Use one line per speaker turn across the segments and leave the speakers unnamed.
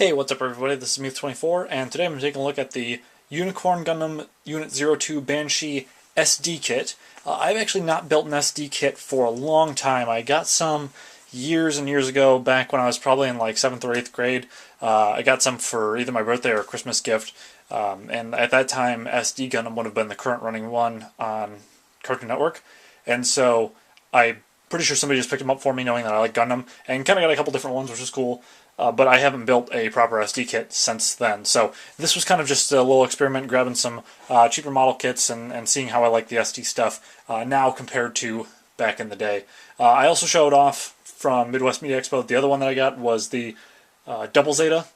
Hey, what's up everybody? This is Meath24, and today I'm taking a look at the Unicorn Gundam Unit 02 Banshee SD kit. I've actually not built an SD kit for a long time. I got some years and years ago, back when I was probably in like 7th or 8th grade. I got some for either my birthday or a Christmas gift, and at that time SD Gundam would have been the current running one on Cartoon Network, and so I'm pretty sure somebody just picked them up for me knowing that I like Gundam, and kind of got a couple different ones, which is cool. But I haven't built a proper SD kit since then. So this was kind of just a little experiment, grabbing some cheaper model kits and seeing how I like the SD stuff now compared to back in the day. I also showed off from Midwest Media Expo. The other one that I got was the Double Zeta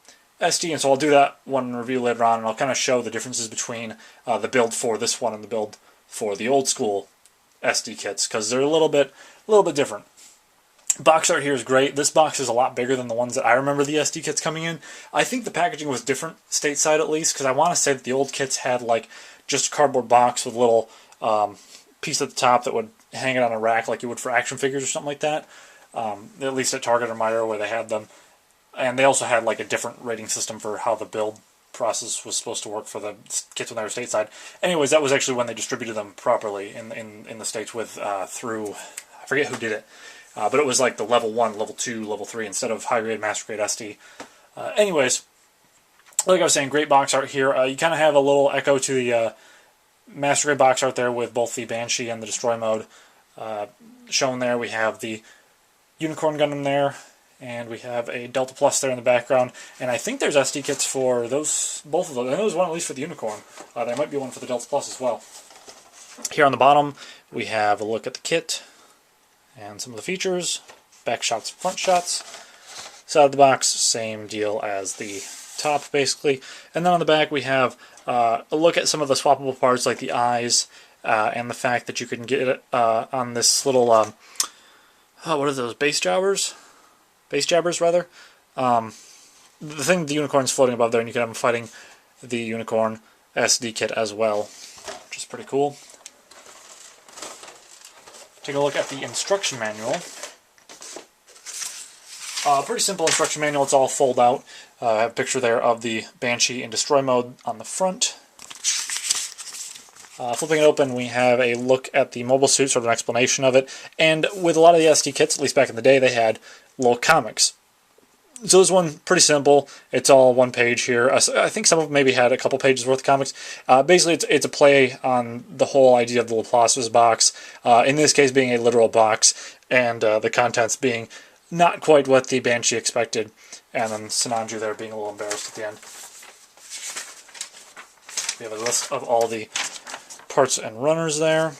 SD, and so I'll do that one review later on, and I'll kind of show the differences between the build for this one and the build for the old school SD kits, because they're a little bit different. Box art here is great. This box is a lot bigger than the ones that I remember the SD kits coming in. I think the packaging was different stateside, at least, because I want to say that the old kits had like just a cardboard box with a little piece at the top that would hang it on a rack like you would for action figures or something like that. At least at Target or Meijer where they had them. And they also had like a different rating system for how the build process was supposed to work for the kits when they were stateside. Anyways, that was actually when they distributed them properly in the States with through, I forget who did it. But it was like the level 1, level 2, level 3 instead of high grade, master grade SD. Anyways, like I was saying, great box art here. You kind of have a little echo to the master grade box art there with both the Banshee and the Destroy mode shown there. We have the Unicorn Gundam there, and we have a Delta Plus there in the background. And I think there's SD kits for those, both of those. I know there's one at least for the Unicorn. There might be one for the Delta Plus as well. Here on the bottom, we have a look at the kit and some of the features, back shots, front shots. Side of the box, same deal as the top, basically. And then on the back we have a look at some of the swappable parts, like the eyes, and the fact that you can get it on this little, what are those, base jabbers? Base jabbers, rather. The thing, the unicorn's floating above there, and you can have them fighting the Unicorn SD kit as well, which is pretty cool. Take a look at the instruction manual. Pretty simple instruction manual. It's all fold out. I have a picture there of the Banshee in Destroy mode on the front. Flipping it open, we have a look at the mobile suit, sort of an explanation of it. And with a lot of the SD kits, at least back in the day, they had little comics. So this one, pretty simple. It's all one page here. I think some of them maybe had a couple pages worth of comics. Basically, it's a play on the whole idea of the Laplace's box, in this case being a literal box, and the contents being not quite what the Banshee expected, and then Sinanju there being a little embarrassed at the end. We have a list of all the parts and runners there.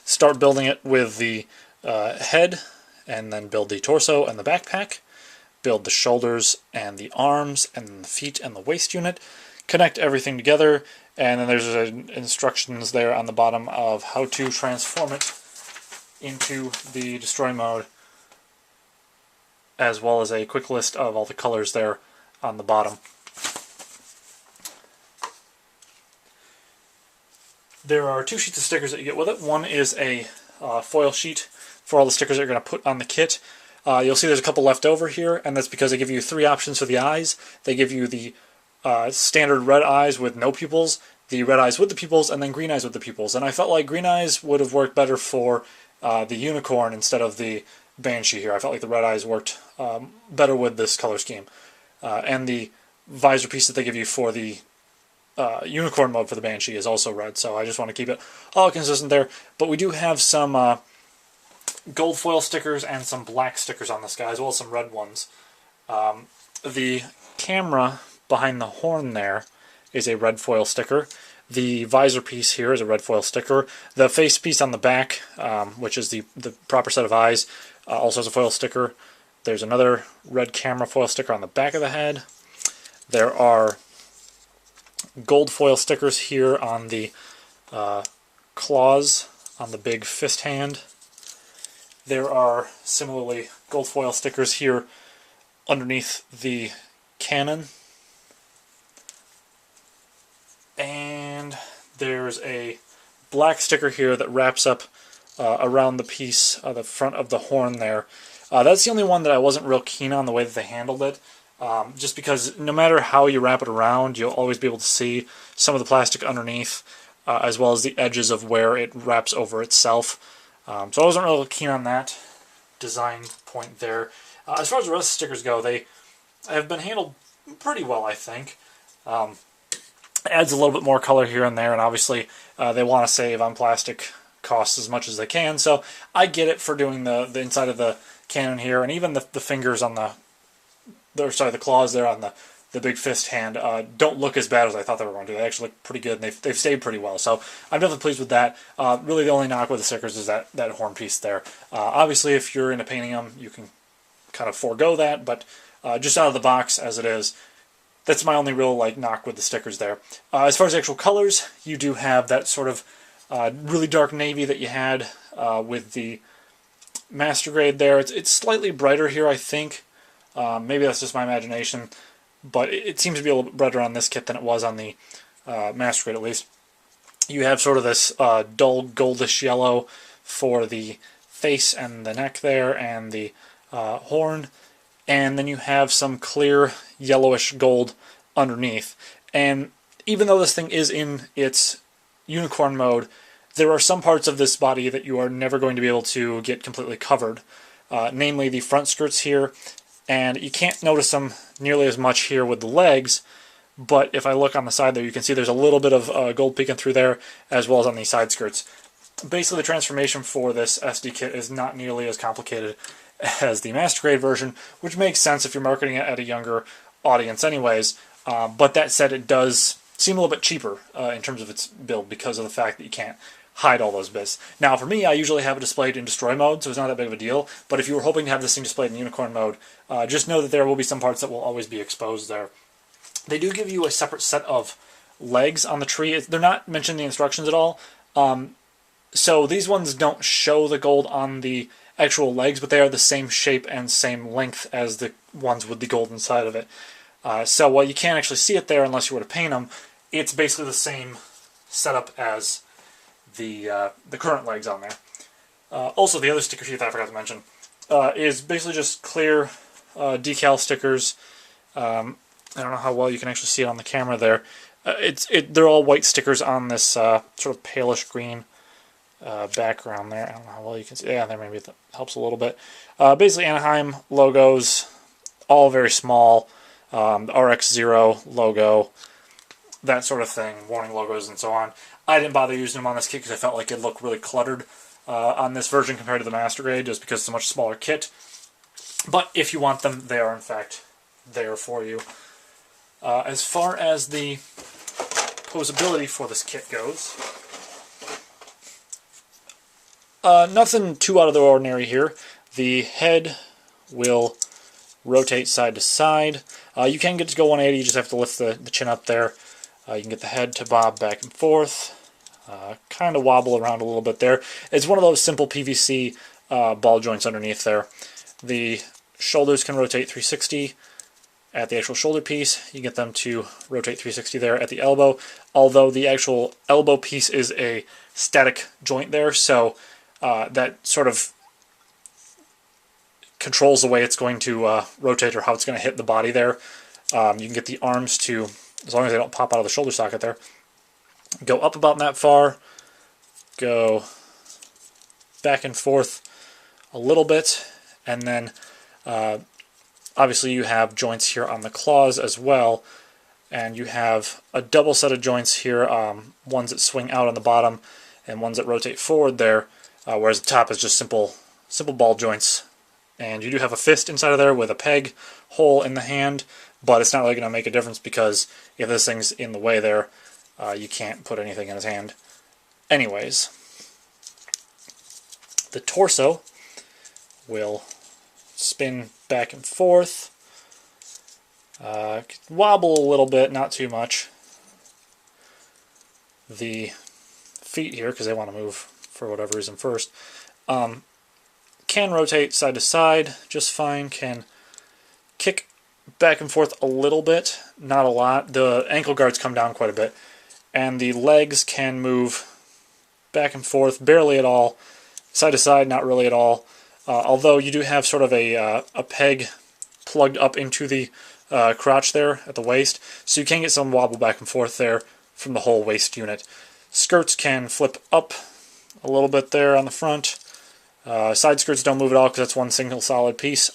Start building it with the head, and then build the torso and the backpack, build the shoulders and the arms, and then the feet and the waist unit, connect everything together, and then there's instructions there on the bottom of how to transform it into the Destroy mode, as well as a quick list of all the colors there on the bottom. There are 2 sheets of stickers that you get with it. One is a foil sheet for all the stickers that you're going to put on the kit. You'll see there's a couple left over here, and that's because they give you 3 options for the eyes. They give you the standard red eyes with no pupils, the red eyes with the pupils, and then green eyes with the pupils. And I felt like green eyes would have worked better for the Unicorn instead of the Banshee here. I felt like the red eyes worked better with this color scheme. And the visor piece that they give you for the Unicorn mode for the Banshee is also red, so I just want to keep it all consistent there. But we do have some gold foil stickers and some black stickers on this guy, as well as some red ones. The camera behind the horn there is a red foil sticker. The visor piece here is a red foil sticker. The face piece on the back, which is the proper set of eyes, also has a foil sticker. There's another red camera foil sticker on the back of the head. There are gold foil stickers here on the claws on the big fist hand. There are similarly gold foil stickers here underneath the cannon. And there's a black sticker here that wraps up around the piece, the front of the horn there. That's the only one that I wasn't real keen on the way that they handled it. just because no matter how you wrap it around, you'll always be able to see some of the plastic underneath, as well as the edges of where it wraps over itself. So I wasn't really keen on that design point there. As far as the rest of the stickers go, they have been handled pretty well, I think. Adds a little bit more color here and there, and obviously they want to save on plastic costs as much as they can, so I get it for doing the inside of the cannon here, and even the fingers on the claws there on the big fist hand don't look as bad as I thought they were going to. They actually look pretty good, and they've stayed pretty well, so I'm definitely pleased with that. Really the only knock with the stickers is that horn piece there. Obviously if you're into painting them, you can kind of forego that, but just out of the box as it is, that's my only real knock with the stickers there. As far as the actual colors, you do have that sort of really dark navy that you had with the Master Grade there. It's slightly brighter here, I think. Maybe that's just my imagination, but it seems to be a little bit brighter on this kit than it was on the Master Grade, at least. You have sort of this dull goldish yellow for the face and the neck there, and the horn, and then you have some clear yellowish gold underneath. And even though this thing is in its unicorn mode, there are some parts of this body that you are never going to be able to get completely covered, namely the front skirts here, and you can't notice them nearly as much here with the legs, but if I look on the side there, you can see there's a little bit of gold peeking through there, as well as on the side skirts. Basically, the transformation for this SD kit is not nearly as complicated as the Master Grade version, which makes sense if you're marketing it at a younger audience anyways, but that said, it does seem a little bit cheaper in terms of its build because of the fact that you can't hide all those bits. Now, for me, I usually have it displayed in destroy mode, so it's not that big of a deal, but if you were hoping to have this thing displayed in unicorn mode, just know that there will be some parts that will always be exposed there. They do give you a separate set of legs on the tree. They're not mentioned in the instructions at all, so these ones don't show the gold on the actual legs, but they are the same shape and same length as the ones with the gold inside of it. So while you can't actually see it there unless you were to paint them, it's basically the same setup as the current legs on there. Also, the other sticker sheet that I forgot to mention is basically just clear decal stickers. I don't know how well you can actually see it on the camera there. They're all white stickers on this sort of palish green background there. I don't know how well you can see. Yeah, there maybe that helps a little bit. Basically, Anaheim logos, all very small. The RX-0 logo, that sort of thing, warning logos and so on. I didn't bother using them on this kit because I felt like it looked really cluttered on this version compared to the Master Grade, just because it's a much smaller kit. But if you want them, they are in fact there for you. As far as the posability for this kit goes, nothing too out of the ordinary here. The head will rotate side to side. You can get to go 180, you just have to lift the chin up there. You can get the head to bob back and forth, kind of wobble around a little bit there. It's one of those simple PVC ball joints underneath there. The shoulders can rotate 360 at the actual shoulder piece. You get them to rotate 360 there at the elbow, although the actual elbow piece is a static joint there, so that sort of controls the way it's going to rotate or how it's going to hit the body there. You can get the arms to, as long as they don't pop out of the shoulder socket there, go up about that far, go back and forth a little bit, and then obviously you have joints here on the claws as well, and you have a double set of joints here, ones that swing out on the bottom and ones that rotate forward there, whereas the top is just simple ball joints. And you do have a fist inside of there with a peg hole in the hand, but it's not really going to make a difference because if this thing's in the way there, you can't put anything in his hand. Anyways, the torso will spin back and forth, wobble a little bit, not too much. The feet here, because they want to move for whatever reason first, can rotate side to side just fine, can kick back and forth a little bit, not a lot. The ankle guards come down quite a bit, and the legs can move back and forth barely at all, side to side not really at all, although you do have sort of a peg plugged up into the crotch there at the waist, so you can get some wobble back and forth there from the whole waist unit. Skirts can flip up a little bit there on the front. Side skirts don't move at all because that's one single solid piece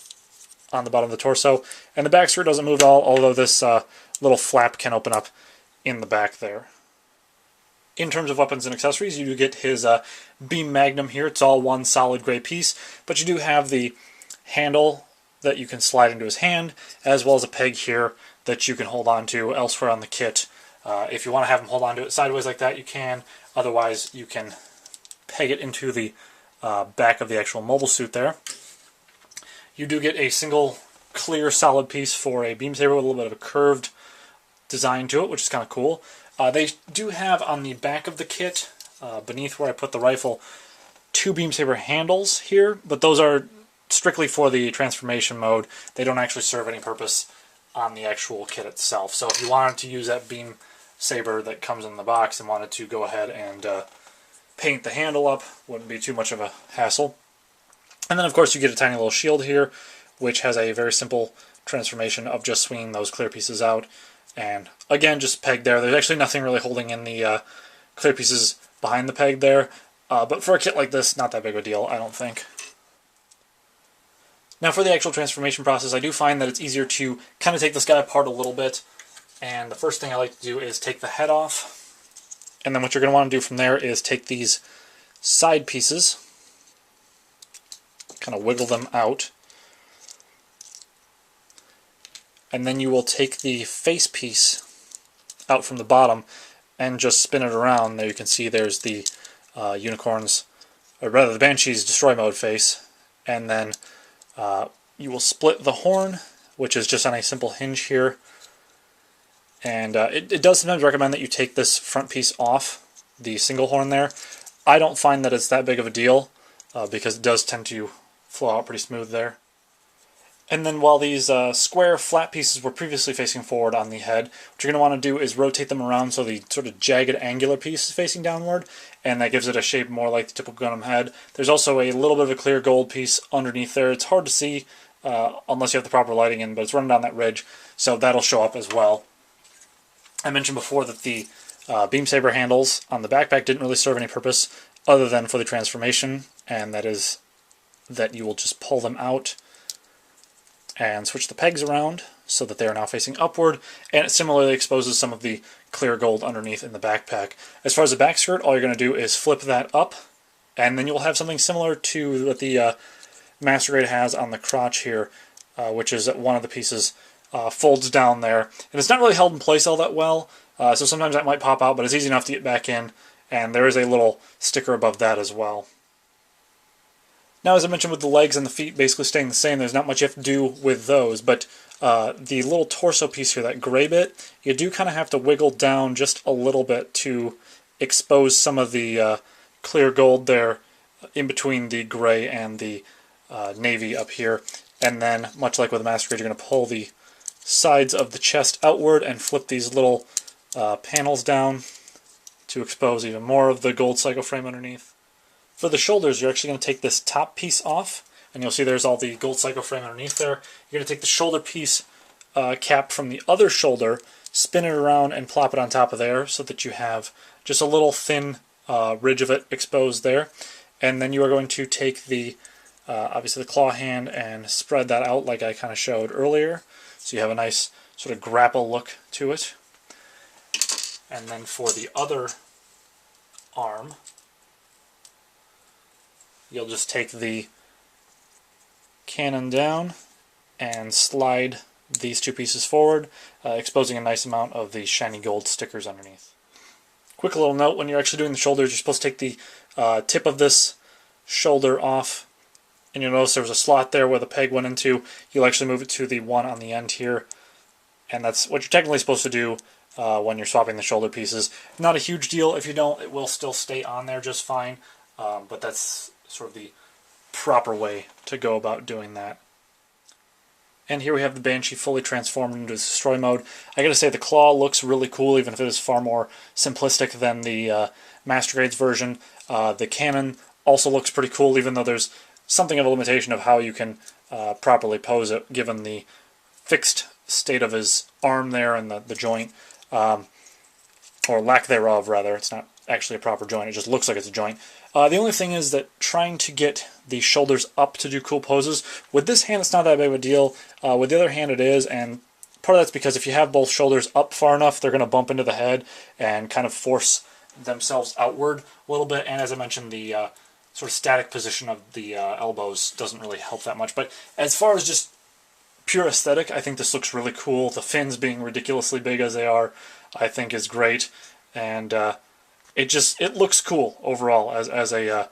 on the bottom of the torso. And the back skirt doesn't move at all, although this little flap can open up in the back there. In terms of weapons and accessories, you do get his beam magnum here. It's all one solid gray piece, but you do have the handle that you can slide into his hand, as well as a peg here that you can hold on to elsewhere on the kit. If you want to have him hold on to it sideways like that, you can. Otherwise, you can peg it into the back of the actual mobile suit there. You do get a single clear solid piece for a beam saber with a little bit of a curved design to it, which is kind of cool. They do have on the back of the kit, beneath where I put the rifle, 2 beam saber handles here, but those are strictly for the transformation mode. They don't actually serve any purpose on the actual kit itself. So if you wanted to use that beam saber that comes in the box and wanted to go ahead and paint the handle up, wouldn't be too much of a hassle. And then of course you get a tiny little shield here, which has a very simple transformation of just swinging those clear pieces out. And again, just pegged there. There's actually nothing really holding in the clear pieces behind the peg there. But for a kit like this, not that big of a deal, I don't think. Now for the actual transformation process, I do find that it's easier to kind of take this guy apart a little bit. And the first thing I like to do is take the head off. And then what you're going to want to do from there is take these side pieces, kind of wiggle them out. And then you will take the face piece out from the bottom and just spin it around. There you can see there's the unicorn's, or rather the Banshee's destroy mode face. And then you will split the horn, which is just on a simple hinge here. And it does sometimes recommend that you take this front piece off, the single horn there. I don't find that it's that big of a deal because it does tend to flow out pretty smooth there. And then while these square flat pieces were previously facing forward on the head, what you're going to want to do is rotate them around so the sort of jagged angular piece is facing downward, and that gives it a shape more like the typical Gundam head. There's also a little bit of a clear gold piece underneath there. It's hard to see unless you have the proper lighting in, but it's running down that ridge, so that'll show up as well. I mentioned before that the beam saber handles on the backpack didn't really serve any purpose other than for the transformation, and that is that you will just pull them out and switch the pegs around so that they are now facing upward, and it similarly exposes some of the clear gold underneath in the backpack. As far as the back skirt, all you're going to do is flip that up, and then you'll have something similar to what the Master Grade has on the crotch here, which is that one of the pieces folds down there. And it's not really held in place all that well, so sometimes that might pop out, but it's easy enough to get back in, and there is a little sticker above that as well. Now, as I mentioned with the legs and the feet basically staying the same, there's not much you have to do with those, but the little torso piece here, that gray bit, you do kind of have to wiggle down just a little bit to expose some of the clear gold there in between the gray and the navy up here. And then, much like with the Master Grade, you're going to pull the sides of the chest outward and flip these little panels down to expose even more of the gold cycle frame underneath. For the shoulders, you're actually going to take this top piece off, and you'll see there's all the gold cycle frame underneath there. You're going to take the shoulder piece cap from the other shoulder, spin it around, and plop it on top of there so that you have just a little thin ridge of it exposed there. And then you are going to take the, obviously the claw hand and spread that out like I kind of showed earlier. So you have a nice sort of grapple look to it. And then for the other arm, you'll just take the cannon down and slide these two pieces forward, exposing a nice amount of the shiny gold stickers underneath. Quick little note, when you're actually doing the shoulders, you're supposed to take the tip of this shoulder off, and you'll notice there was a slot there where the peg went into. You'll actually move it to the one on the end here, and that's what you're technically supposed to do when you're swapping the shoulder pieces. Not a huge deal. If you don't, it will still stay on there just fine, but that's sort of the proper way to go about doing that. And here we have the Banshee fully transformed into destroy mode. I gotta say, the claw looks really cool, even if it is far more simplistic than the Master Grade's version. The cannon also looks pretty cool, even though there's something of a limitation of how you can properly pose it, given the fixed state of his arm there and the joint, or lack thereof, rather. It's not actually a proper joint, it just looks like it's a joint. The only thing is that trying to get the shoulders up to do cool poses, with this hand it's not that big of a deal, with the other hand it is, and part of that's because if you have both shoulders up far enough, they're going to bump into the head and kind of force themselves outward a little bit, and as I mentioned, the sort of static position of the elbows doesn't really help that much. But as far as just pure aesthetic, I think this looks really cool. The fins being ridiculously big as they are, I think is great, and it looks cool overall as a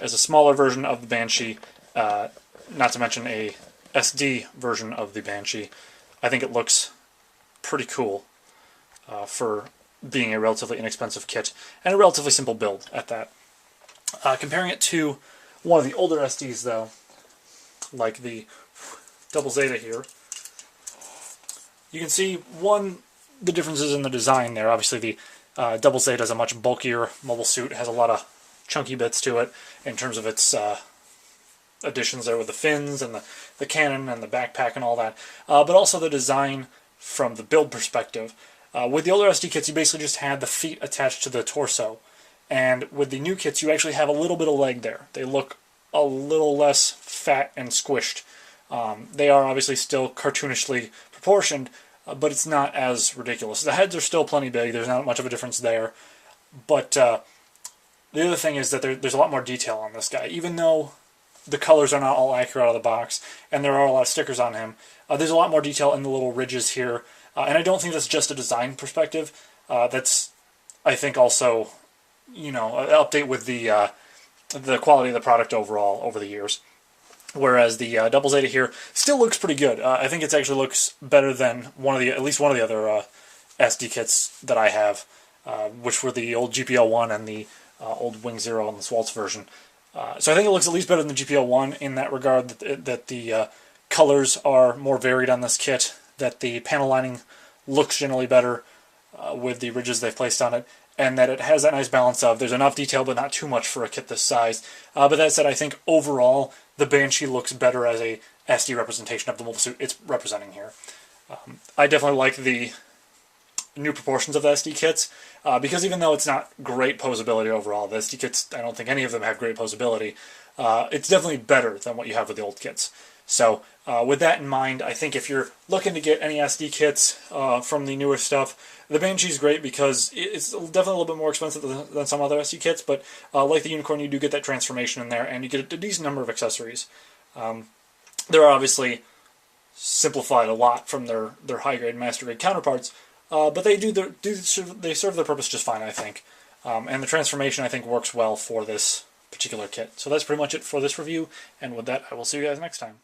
smaller version of the Banshee, not to mention a SD version of the Banshee. I think it looks pretty cool for being a relatively inexpensive kit and a relatively simple build at that. Comparing it to one of the older SDs, though, like the Double Zeta here, you can see, the differences in the design there. Obviously, the Double Zeta is a much bulkier mobile suit. It has a lot of chunky bits to it in terms of its additions there with the fins and the cannon and the backpack and all that. But also the design from the build perspective. With the older SD kits, you basically just had the feet attached to the torso. And with the new kits, you actually have a little bit of leg there. They look a little less fat and squished. They are obviously still cartoonishly proportioned, but it's not as ridiculous. The heads are still plenty big. There's not much of a difference there. But the other thing is that there's a lot more detail on this guy. Even though the colors are not all accurate out of the box, and there are a lot of stickers on him, there's a lot more detail in the little ridges here. And I don't think that's just a design perspective. That's, I think, also, you know, an update with the quality of the product overall over the years. Whereas the Double Zeta here still looks pretty good. I think it actually looks better than at least one of the other SD kits that I have, which were the old GPL-1 and the old Wing Zero and the Swaltz version. So I think it looks at least better than the GPL-1 in that regard, that the colors are more varied on this kit, that the panel lining looks generally better with the ridges they've placed on it, and that it has that nice balance of there's enough detail but not too much for a kit this size. But that said, I think overall the Banshee looks better as a SD representation of the mobile suit it's representing here. I definitely like the new proportions of the SD kits, because even though it's not great posability overall, the SD kits, I don't think any of them have great posability, it's definitely better than what you have with the old kits. So with that in mind, I think if you're looking to get any SD kits from the newer stuff, the Banshee's great because it's definitely a little bit more expensive than some other SD kits, but like the Unicorn, you do get that transformation in there, and you get a decent number of accessories. They're obviously simplified a lot from their high-grade, master-grade counterparts, but they serve their purpose just fine, I think. And the transformation, I think, works well for this particular kit. So that's pretty much it for this review, and with that, I will see you guys next time.